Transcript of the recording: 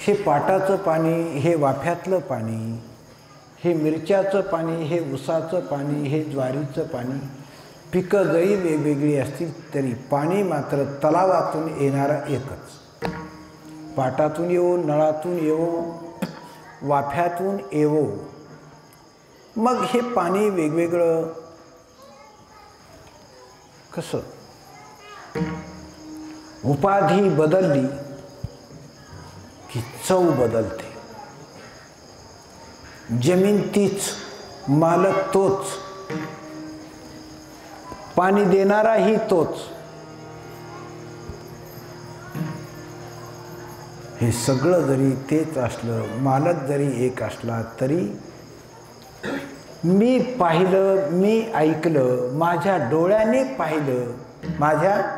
हे पाटाचं पाणी, हे वाफ्यातलं पाणी, हे मिरच्याचं पाणी, हे उसाचं पाणी, हे ज्वारीचं पाणी, पिकं जरी वेगवेगळी असतील तरी पाणी मात्र तलावातून येणारा एकच. पाटातून येवो, नळातून येवो, वाफ्यातून येवो, मग हे पाणी वेगवेगळं कसं? उपाधी बदलली की चव बदलते. जमीन तीच, मालक तोच, पाणी देणाराही तोच. हे सगळं जरी तेच असलं, मालक जरी एक असला तरी मी पाहिलं, मी ऐकलं, माझ्या डोळ्याने पाहिलं, माझ्या